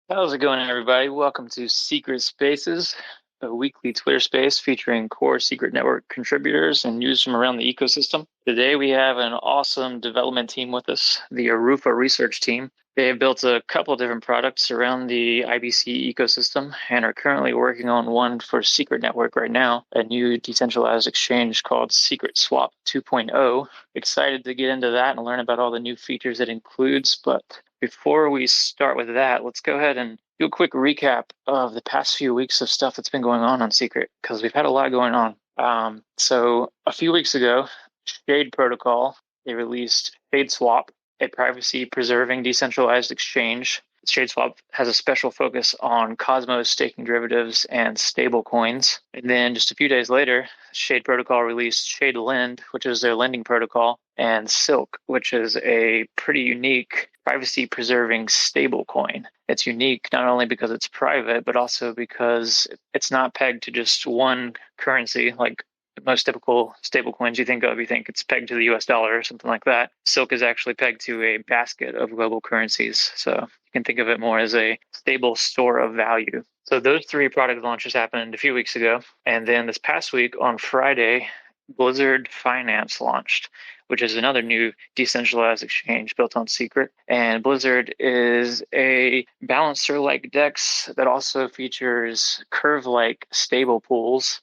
How's it going, everybody? Welcome to Secret Spaces, a weekly Twitter space featuring core Secret Network contributors and news from around the ecosystem. Today, we have an awesome development team with us, the Arufa research team. They have built a couple of different products around the IBC ecosystem and are currently working on one for Secret Network right now, a new decentralized exchange called SecretSwap 2.0. Excited to get into that and learn about all the new features it includes, but before we start with that, let's go ahead and do a quick recap of the past few weeks of stuff that's been going on Secret, because we've had a lot going on. So a few weeks ago, Shade Protocol, they released ShadeSwap, a privacy-preserving decentralized exchange. ShadeSwap has a special focus on Cosmos staking derivatives and stable coins. And then just a few days later, Shade Protocol released Shade Lend, which is their lending protocol, and Silk, which is a pretty unique privacy-preserving stablecoin. It's unique not only because it's private, but also because it's not pegged to just one currency like most typical stablecoins you think of. You think it's pegged to the US dollar or something like that. Silk is actually pegged to a basket of global currencies. So you can think of it more as a stable store of value. So those three product launches happened a few weeks ago. And then this past week on Friday, Blizzard Finance launched, which is another new decentralized exchange built on Secret. And Blizzard is a balancer-like DEX that also features curve-like stable pools.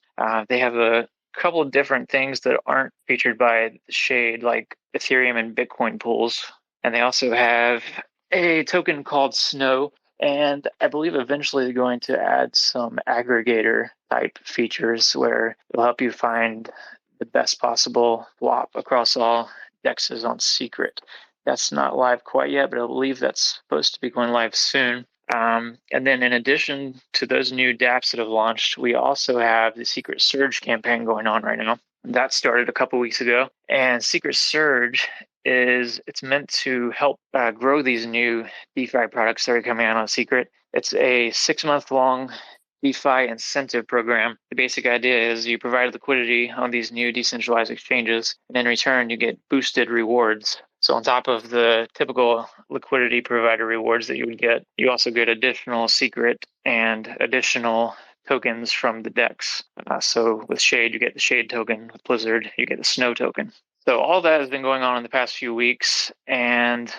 They have a couple of different things that aren't featured by Shade, like Ethereum and Bitcoin pools. And they also have a token called Snow. And I believe eventually they're going to add some aggregator type features where it'll help you find the best possible swap across all dexes on Secret. That's not live quite yet, but I believe that's supposed to be going live soon. And then in addition to those new dApps that have launched, we also have the Secret Surge campaign going on right now. That started a couple weeks ago. And Secret Surge it's meant to help grow these new DeFi products that are coming out on Secret. It's a 6-month long DeFi incentive program. The basic idea is you provide liquidity on these new decentralized exchanges, and in return, you get boosted rewards. So on top of the typical liquidity provider rewards that you would get, you also get additional Secret and additional tokens from the DEX. So with Shade, you get the Shade token. With Blizzard, you get the Snow token. So all that has been going on in the past few weeks. And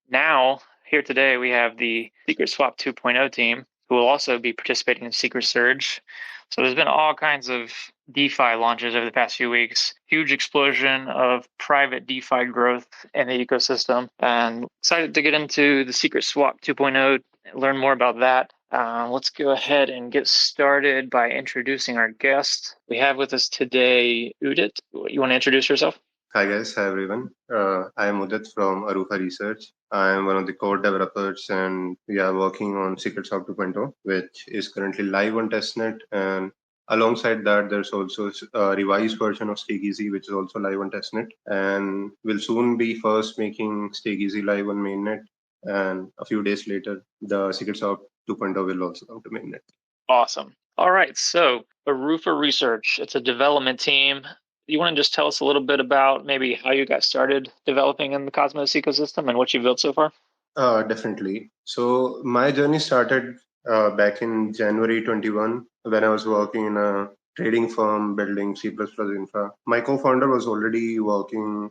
now, here today, we have the SecretSwap 2.0 team who will also be participating in Secret Surge. So there's been all kinds of DeFi launches over the past few weeks, huge explosion of private DeFi growth in the ecosystem, and excited to get into the SecretSwap 2.0, learn more about that. Let's go ahead and get started by introducing our guest. We have with us today Udit. You want to introduce yourself? Hi guys, hi everyone. I am Udit from Arufa Research. I am one of the core developers and we are working on SecretSwap 2.0, which is currently live on testnet. And alongside that, there's also a revised version of StakeEasy, which is also live on testnet. And we'll soon be first making StakeEasy live on mainnet. And a few days later, the SecretSwap 2.0 will also come to mainnet. Awesome. All right. So Arufa Research, it's a development team. You want to just tell us a little bit about maybe how you got started developing in the Cosmos ecosystem and what you've built so far? Definitely. So my journey started back in January 21 when I was working in a trading firm building C++ infra. My co-founder was already working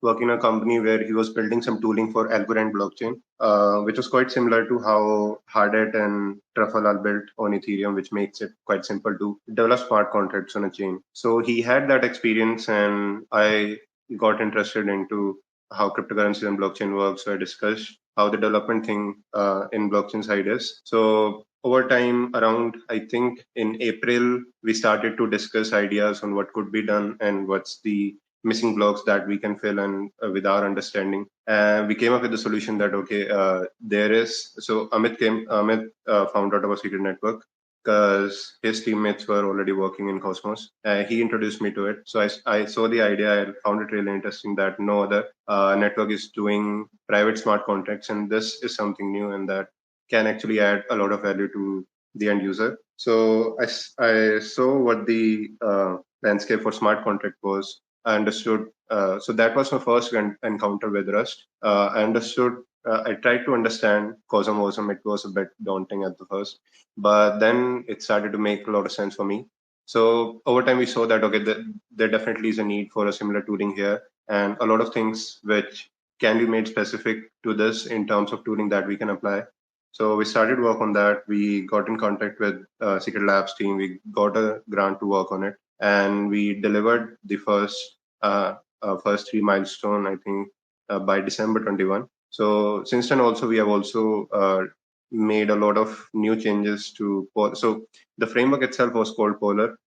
working in a company where he was building some tooling for Algorand blockchain, which was quite similar to how Hardhat and Truffle are built on Ethereum, which makes it quite simple to develop smart contracts on a chain. So he had that experience, and I got interested into how cryptocurrency and blockchain works. So I discussed how the development thing in blockchain side is. So over time, around I think in April, we started to discuss ideas on what could be done and what's the missing blocks that we can fill and with our understanding. And we came up with the solution that okay, there is. So Amit found out about Secret Network because his teammates were already working in Cosmos. He introduced me to it. So I saw the idea. I found it really interesting that no other network is doing private smart contracts. And this is something new and that can actually add a lot of value to the end user. So I saw what the landscape for smart contract was. I understood. So that was my first encounter with Rust. I understood I tried to understand Cosmosm. It was a bit daunting at the first, but then it started to make a lot of sense for me. So over time, we saw that okay, there definitely is a need for a similar tooling here, and a lot of things which can be made specific to this in terms of tooling that we can apply. So we started work on that. We got in contact with Secret Labs team. We got a grant to work on it, and we delivered the first three milestone, I think, by December 21. So since then, also we have also made a lot of new changes to. So the framework itself was called Polar.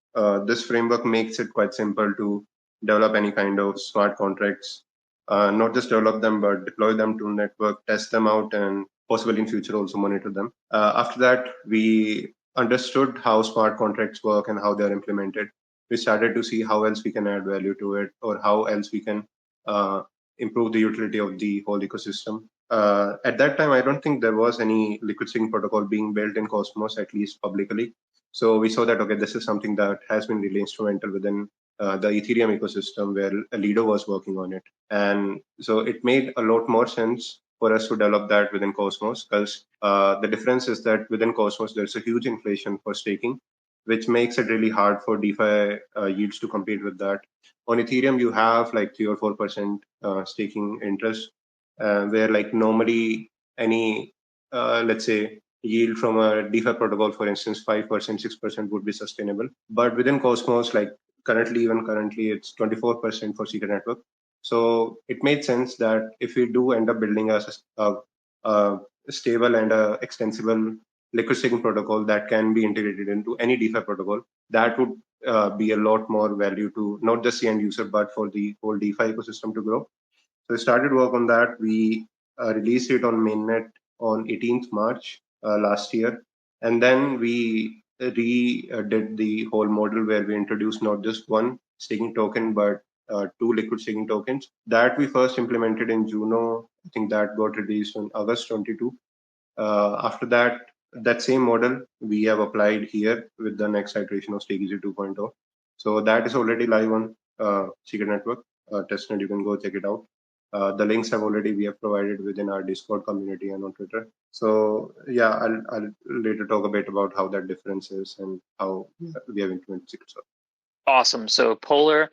This framework makes it quite simple to develop any kind of smart contracts, not just develop them, but deploy them to network, test them out, and possibly in future also monitor them. After that, we understood how smart contracts work and how they are implemented. We started to see how else we can add value to it, or how else we can uh, improve the utility of the whole ecosystem. At that time, I don't think there was any liquid string protocol being built in Cosmos, at least publicly. So we saw that, okay, this is something that has been really instrumental within the Ethereum ecosystem where Lido was working on it. And so it made a lot more sense for us to develop that within Cosmos because the difference is that within Cosmos, there's a huge inflation for staking, which makes it really hard for DeFi yields to compete with that. On Ethereum, you have like 3 or 4% staking interest, where like normally any, let's say, yield from a DeFi protocol, for instance, 5%, 6% would be sustainable. But within Cosmos, like even currently, it's 24% for Secret Network. So it made sense that if we do end up building a stable and a extensible liquid staking protocol that can be integrated into any DeFi protocol, that would be a lot more value to not just the end user, but for the whole DeFi ecosystem to grow. So we started work on that. We released it on mainnet on 18th March last year. And then we did the whole model where we introduced not just one staking token, but two liquid staking tokens. That we first implemented in Juno. I think that got released on August 22. After that, that same model we have applied here with the next iteration of StakeEasy 2.0. So that is already live on Secret Network testnet. You can go check it out. The links have already we have provided within our Discord community and on Twitter. So yeah, I'll later talk a bit about how that difference is and how we have implemented SecretSwap. Awesome. So Polar,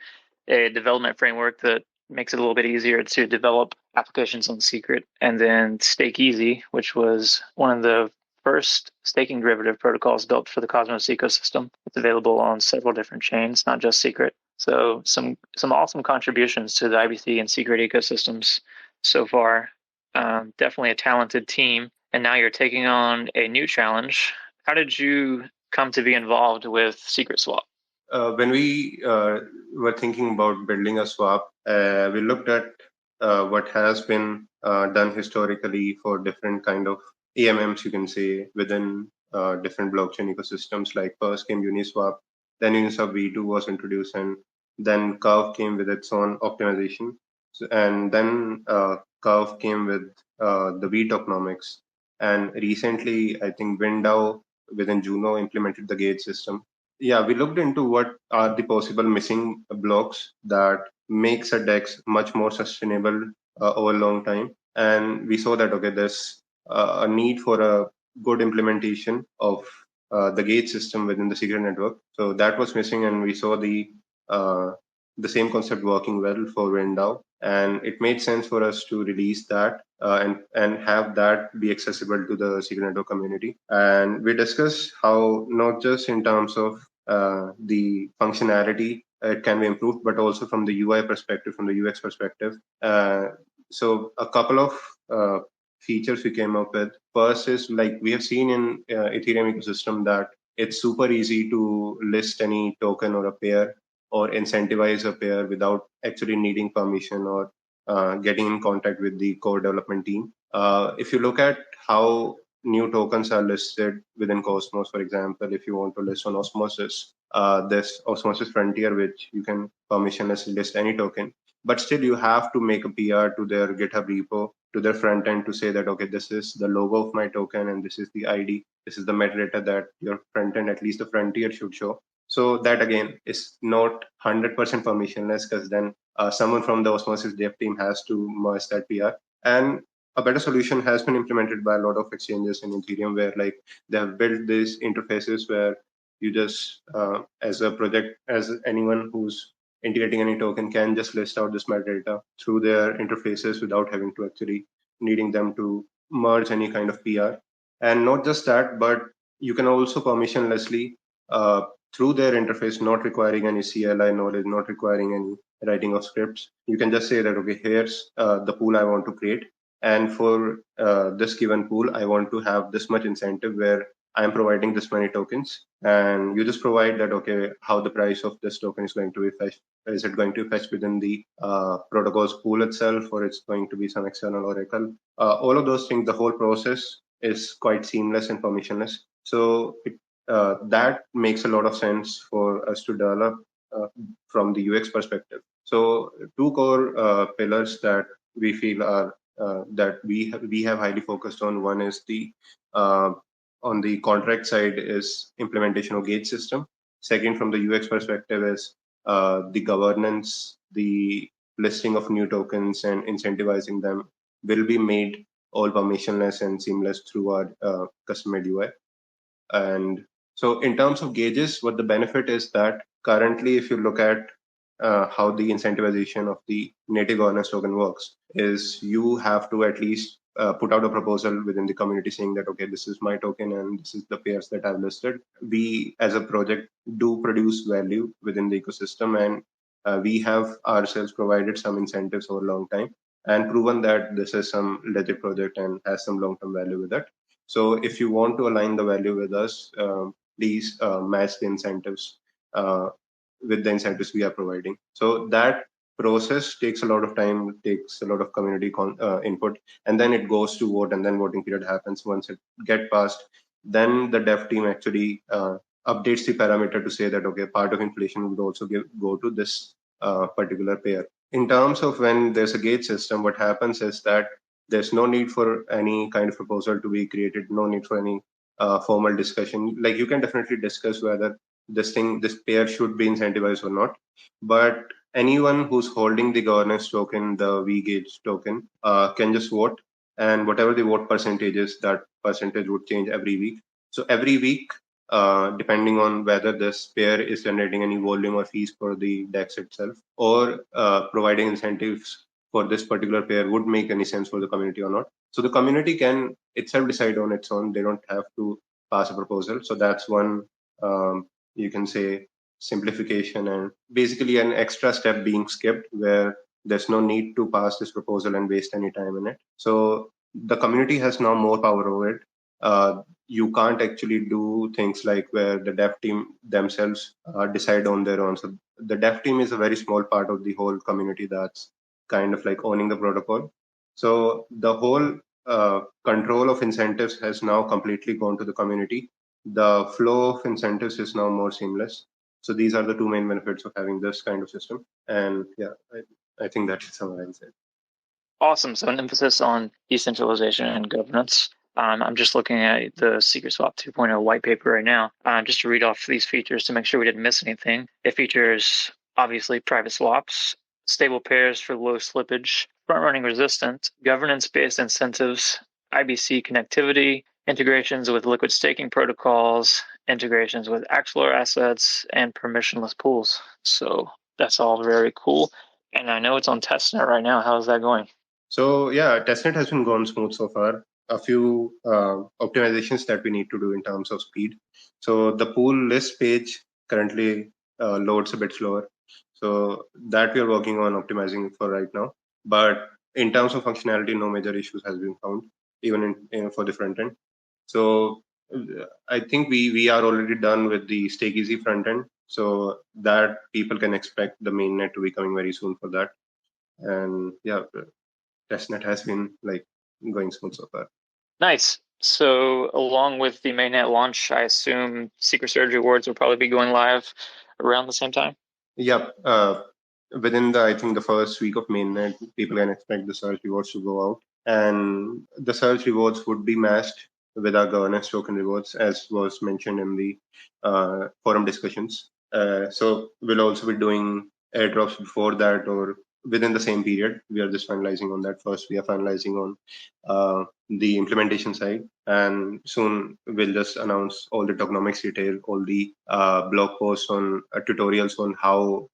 a development framework that makes it a little bit easier to develop applications on Secret, and then Stake Easy, which was one of the first staking derivative protocols built for the Cosmos ecosystem. It's available on several different chains, not just Secret. So some awesome contributions to the IBC and Secret ecosystems so far. Definitely a talented team. And now you're taking on a new challenge. How did you come to be involved with SecretSwap? When we were thinking about building a swap, we looked at what has been done historically for different kind of AMMs, you can say, within different blockchain ecosystems. Like first came Uniswap, then Uniswap V2 was introduced, and then Curve came with its own optimization, and then Curve came with the V tokenomics, and recently I think Windao within Juno implemented the gate system. Yeah, we looked into what are the possible missing blocks that makes a DEX much more sustainable over a long time. And we saw that, okay, there's a need for a good implementation of the gate system within the secret network. So that was missing, and we saw uh, the same concept working well for Windao. And it made sense for us to release that and have that be accessible to the secret network community. And we discussed how not just in terms of the functionality it can be improved, but also from the UI perspective, from the UX perspective. So a couple of features we came up with. First is like we have seen in Ethereum ecosystem that it's super easy to list any token or a pair or incentivize a pair without actually needing permission or getting in contact with the core development team. If you look at how new tokens are listed within Cosmos, for example, if you want to list on Osmosis, there's Osmosis Frontier, which you can permissionless list any token, but still you have to make a PR to their GitHub repo, to their front end to say that, okay, this is the logo of my token and this is the ID, this is the metadata that your front end, at least the Frontier, should show. So that again is not 100% permissionless because then someone from the Osmosis dev team has to merge that PR. And a better solution has been implemented by a lot of exchanges in Ethereum, where like they have built these interfaces where you just, as a project, as anyone who's integrating any token can just list out this metadata through their interfaces without having to actually needing them to merge any kind of PR. And not just that, but you can also permissionlessly uh, through their interface, not requiring any CLI knowledge, not requiring any writing of scripts. You can just say that, okay, here's the pool I want to create. And for this given pool, I want to have this much incentive where I'm providing this many tokens. And you just provide that, okay, how the price of this token is going to be fetched. Is it going to fetch within the protocol's pool itself, or it's going to be some external oracle? All of those things, the whole process is quite seamless and permissionless. So that makes a lot of sense for us to develop from the UX perspective. So two core pillars that we feel are that we have highly focused on. One is the on the contract side is implementation of gauge system. Second, from the UX perspective, is the governance, the listing of new tokens and incentivizing them will be made all permissionless and seamless through our custom-made UI. And so in terms of gauges, what the benefit is that currently, if you look at how the incentivization of the native governance token works, is you have to at least put out a proposal within the community saying that, okay, this is my token and this is the pairs that I've listed. We as a project do produce value within the ecosystem, and we have ourselves provided some incentives over a long time and proven that this is some legit project and has some long-term value with it. So if you want to align the value with us, please match the incentives with the incentives we are providing. So that process takes a lot of time, takes a lot of community input, and then it goes to vote, and then voting period happens. Once it get passed, then the dev team actually updates the parameter to say that, okay, part of inflation would also go to this particular pair. In terms of when there's a gauge system, what happens is that there's no need for any kind of proposal to be created, no need for any formal discussion. Like you can definitely discuss whether this pair should be incentivized or not. But anyone who's holding the governance token, the vGauge token, can just vote. And whatever the vote percentage is, that percentage would change every week. So every week, depending on whether this pair is generating any volume or fees for the DEX itself, or providing incentives for this particular pair would make any sense for the community or not. So the community can itself decide on its own. They don't have to pass a proposal. So that's one, you can say, simplification and basically an extra step being skipped where there's no need to pass this proposal and waste any time in it. So the community has now more power over it. You can't actually do things like where the dev team themselves decide on their own. So the dev team is a very small part of the whole community that's kind of like owning the protocol. So the whole control of incentives has now completely gone to the community. The flow of incentives is now more seamless. So these are the two main benefits of having this kind of system. And yeah, I think that is summarized it. Awesome. So an emphasis on decentralization and governance. I'm just looking at the SecretSwap 2.0 white paper right now, just to read off these features to make sure we didn't miss anything. It features obviously private swaps, stable pairs for low slippage, front-running resistant, governance-based incentives, IBC connectivity, integrations with liquid staking protocols, integrations with Axelar assets, and permissionless pools. So that's all very cool. And I know it's on testnet right now. How's that going? So yeah, testnet has been going smooth so far. A few optimizations that we need to do in terms of speed. So the pool list page currently loads a bit slower. So that we are working on optimizing for right now. But in terms of functionality, no major issues has been found, even for the front end. So I think we are already done with the stake easy front end. So that people can expect the mainnet to be coming very soon for that. And yeah, testnet has been like going smooth so far. Nice. So along with the mainnet launch, I assume Secret Surge rewards will probably be going live around the same time. Yep. Within I think the first week of mainnet, people can expect the search rewards to go out, and the search rewards would be matched with our governance token rewards, as was mentioned in the forum discussions. So we'll also be doing airdrops before that, or within the same period. We are just finalizing on that first. We are finalizing on the implementation side, and soon we'll just announce all the tokenomics detail, all the blog posts on tutorials on how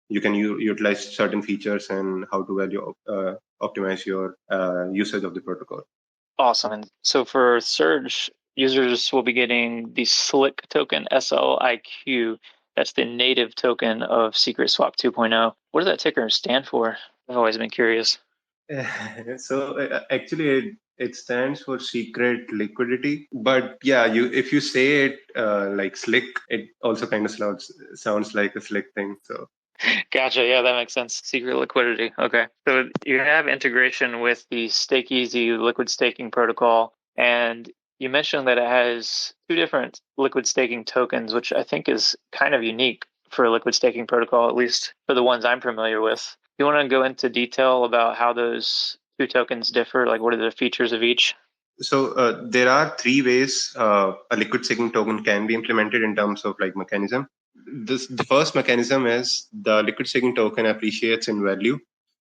you can utilize certain features and how to value optimize your usage of the protocol. Awesome. And so for Surge, users will be getting the Slick token, SLIQ. That's the native token of SecretSwap 2.0. What does that ticker stand for? I've always been curious. So actually, it stands for secret liquidity. But yeah, if you say it like slick, it also kind of sounds like a slick thing. So Gotcha. Yeah, that makes sense. Secret liquidity. Okay. So you have integration with the StakeEasy liquid staking protocol, and you mentioned that it has two different liquid staking tokens, which I think is kind of unique for a liquid staking protocol, at least for the ones I'm familiar with. You want to go into detail about how those two tokens differ? Like, what are the features of each? So there are three ways a liquid staking token can be implemented in terms of like mechanism. The first mechanism is the liquid staking token appreciates in value,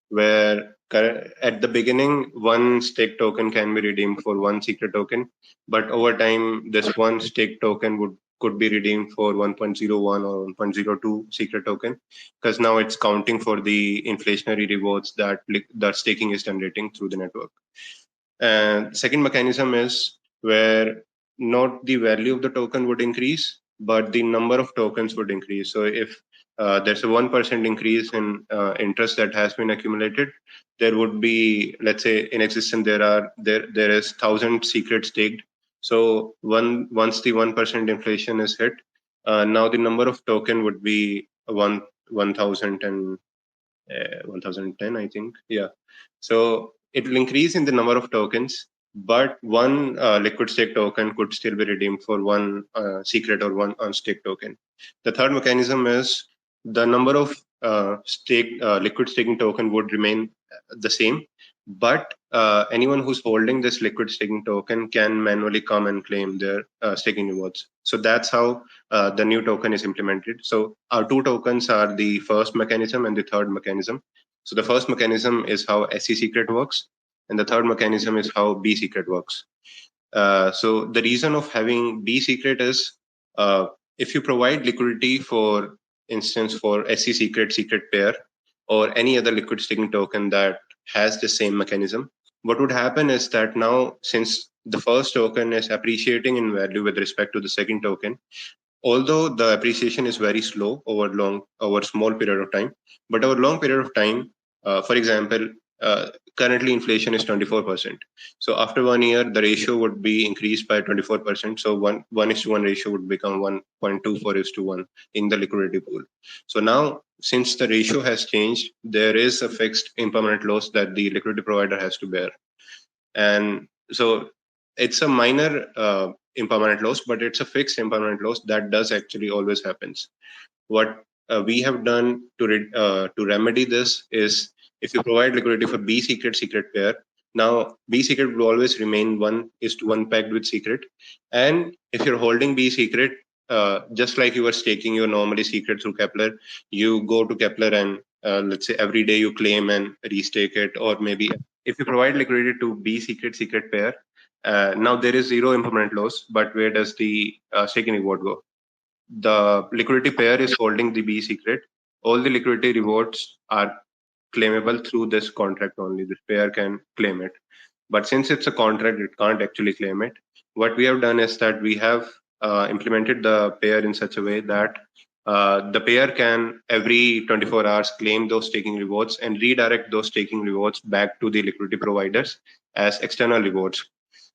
where at the beginning one stake token can be redeemed for one secret token, but over time this one stake token could be redeemed for 1.01 or 1.02 secret token, because now it's counting for the inflationary rewards that the staking is generating through the network. And second mechanism is where not the value of the token would increase, but the number of tokens would increase. So if there's a 1% increase in interest that has been accumulated, there would be, let's say, in existence there is 1,000 secrets staked. So once the 1% inflation is hit, now the number of token would be 1,000 and 1010, I think. Yeah. So it will increase in the number of tokens, but one liquid stake token could still be redeemed for one secret or one unstake token. The third mechanism is the number of liquid staking token would remain the same, but anyone who's holding this liquid staking token can manually come and claim their staking rewards. So that's how the new token is implemented. So our two tokens are the first mechanism and the third mechanism. So the first mechanism is how SE secret works, and the third mechanism is how B secret works. So the reason of having B secret is if you provide liquidity, for instance, for SE secret pair or any other liquid staking token that has the same mechanism, what would happen is that now, since the first token is appreciating in value with respect to the second token, although the appreciation is very slow over small period of time, but over long period of time, for example, currently inflation is 24%. So after 1 year, the ratio would be increased by 24%. So 1:1 ratio would become 1.24:1 in the liquidity pool. So now, since the ratio has changed, there is a fixed impermanent loss that the liquidity provider has to bear. And so it's a minor impermanent loss, but it's a fixed impermanent loss that does actually always happens. What we have done to remedy this is, if you provide liquidity for B secret pair, now B secret will always remain 1:1 pegged with secret. And if you're holding B secret, just like you were staking your normally secret through Kepler, you go to Kepler and let's say every day you claim and restake it, or maybe if you provide liquidity to B secret pair, now there is zero impermanent loss, but where does the staking reward go? The liquidity pair is holding the B secret. All the liquidity rewards are claimable through this contract only. This pair can claim it. But since it's a contract, it can't actually claim it. What we have done is that we have implemented the pair in such a way that the pair can every 24 hours claim those staking rewards and redirect those staking rewards back to the liquidity providers as external rewards.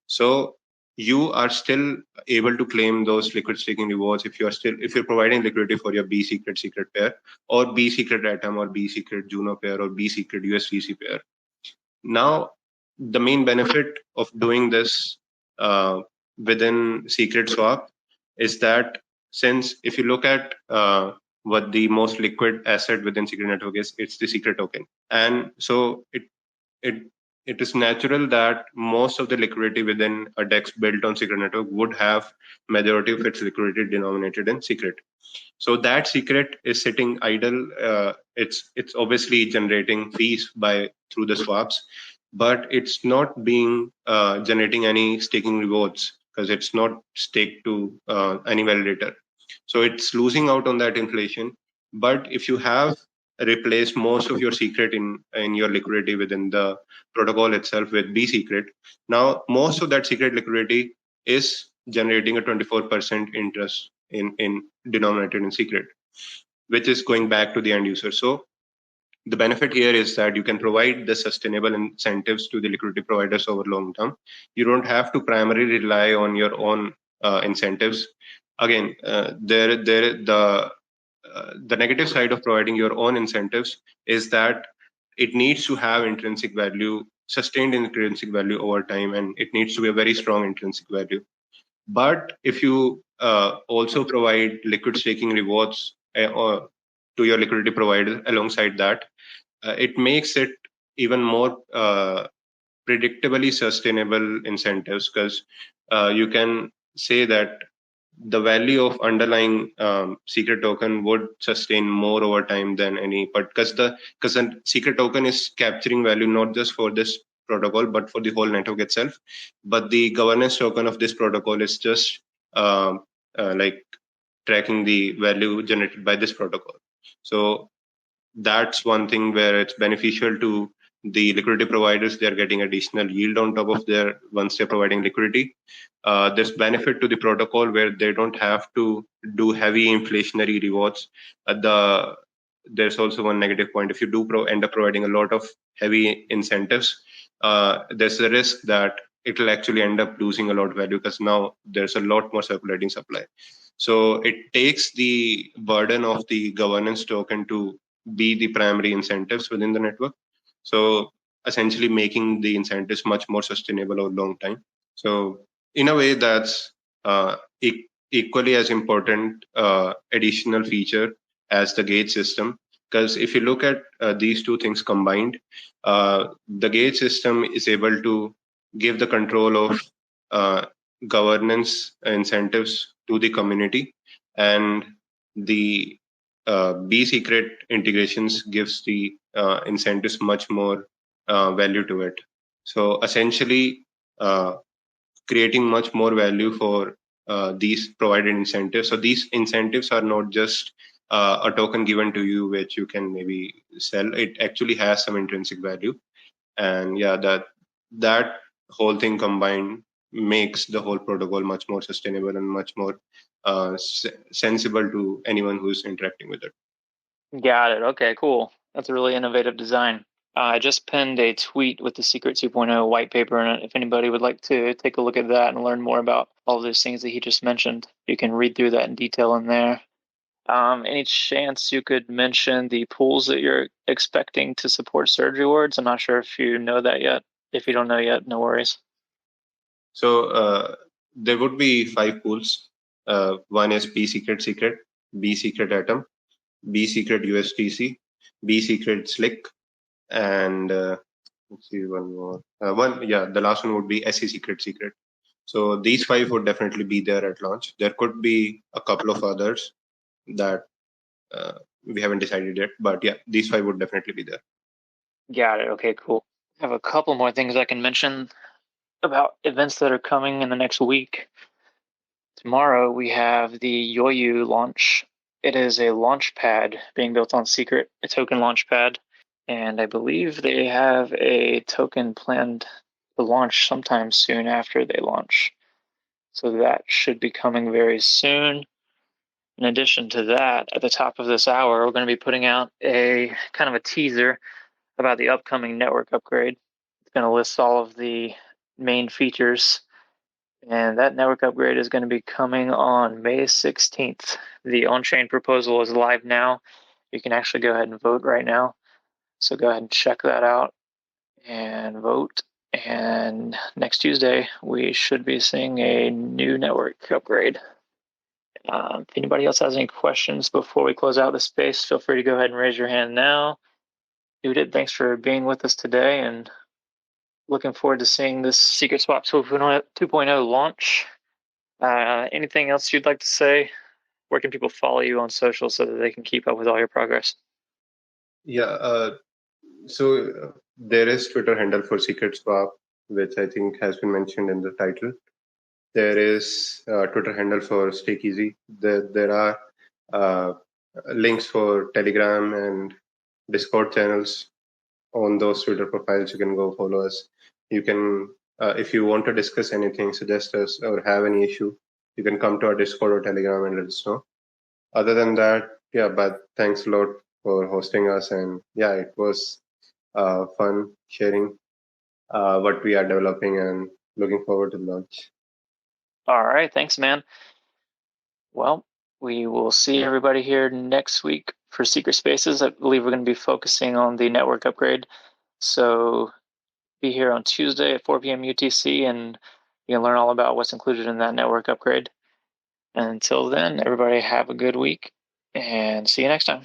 So you are still able to claim those liquid staking rewards if you're providing liquidity for your B secret pair, or B secret atom, or B secret Juno pair, or B secret USDC pair. Now, the main benefit of doing this within SecretSwap is that, since if you look at what the most liquid asset within Secret Network is, it's the secret token. And so it it is natural that most of the liquidity within a DEX built on secret network would have majority of its liquidity denominated in secret. So that secret is sitting idle. It's obviously generating fees by through the swaps, but it's not being generating any staking rewards because it's not staked to any validator. So it's losing out on that inflation. But if you have replaced most of your secret in your liquidity within the protocol itself with B secret, now most of that secret liquidity is generating a 24% interest in denominated in secret, which is going back to the end user. So the benefit here is that you can provide the sustainable incentives to the liquidity providers over long term. You don't have to primarily rely on your own incentives. Again, the negative side of providing your own incentives is that it needs to have intrinsic value, sustained intrinsic value over time, and it needs to be a very strong intrinsic value. But if you also provide liquid staking rewards or to your liquidity provider alongside that, it makes it even more predictably sustainable incentives because you can say that the value of underlying secret token would sustain more over time than any, but because the secret token is capturing value not just for this protocol but for the whole network itself, but the governance token of this protocol is just um, like tracking the value generated by this protocol. So that's one thing where it's beneficial to the liquidity providers. They're getting additional yield on top of their once they're providing liquidity. There's benefit to the protocol where they don't have to do heavy inflationary rewards. There's also one negative point. If you do end up providing a lot of heavy incentives, there's a risk that it will actually end up losing a lot of value because now there's a lot more circulating supply. So it takes the burden of the governance token to be the primary incentives within the network. So essentially making the incentives much more sustainable over long time. So in a way, that's equally as important additional feature as the gate system. Because if you look at these two things combined, the gate system is able to give the control of governance incentives to the community, and the B secret integrations gives the incentives much more value to it. So essentially, creating much more value for these provided incentives. So these incentives are not just a token given to you, which you can maybe sell. It actually has some intrinsic value, and yeah, that whole thing combined makes the whole protocol much more sustainable and much more sensible to anyone who's interacting with it. Got it. Okay, cool. That's a really innovative design. I just pinned a tweet with the Secret 2.0 white paper in it. If anybody would like to take a look at that and learn more about all those things that he just mentioned, you can read through that in detail in there. Any chance you could mention the pools that you're expecting to support surge rewards? I'm not sure if you know that yet. If you don't know yet, no worries. So there would be 5 pools. One is B secret secret, B secret atom, B secret USTC, B secret slick, and let's see one more. The last one would be SE secret secret. So these 5 would definitely be there at launch. There could be a couple of others that we haven't decided yet, but yeah, these 5 would definitely be there. Got it. Okay, cool. I have a couple more things I can mention about events that are coming in the next week. Tomorrow we have the Yoyu launch. It is a launch pad being built on Secret, a token launch pad. And I believe they have a token planned to launch sometime soon after they launch. So that should be coming very soon. In addition to that, at the top of this hour, we're going to be putting out a kind of a teaser about the upcoming network upgrade. It's going to list all of the main features, and that network upgrade is going to be coming on May 16th. The on-chain proposal is live now. You can actually go ahead and vote right now. So go ahead and check that out and vote. And next Tuesday, we should be seeing a new network upgrade. If anybody else has any questions before we close out the space, feel free to go ahead and raise your hand now. Judith, thanks for being with us today, and looking forward to seeing this SecretSwap 2.0 launch. Anything else you'd like to say? Where can people follow you on social so that they can keep up with all your progress? Yeah. There is Twitter handle for SecretSwap, which I think has been mentioned in the title. There is Twitter handle for StakeEasy. There are uh, links for Telegram and Discord channels on those Twitter profiles. You can go follow us. You can, if you want to discuss anything, suggest us, or have any issue, you can come to our Discord or Telegram and let us know. Other than that, yeah, but thanks a lot for hosting us. And yeah, it was fun sharing what we are developing and looking forward to the launch. All right, thanks, man. Well, we will see everybody here next week for Secret Spaces. I believe we're going to be focusing on the network upgrade. So be here on Tuesday at 4 p.m. UTC, and you can learn all about what's included in that network upgrade. And until then, everybody have a good week and see you next time.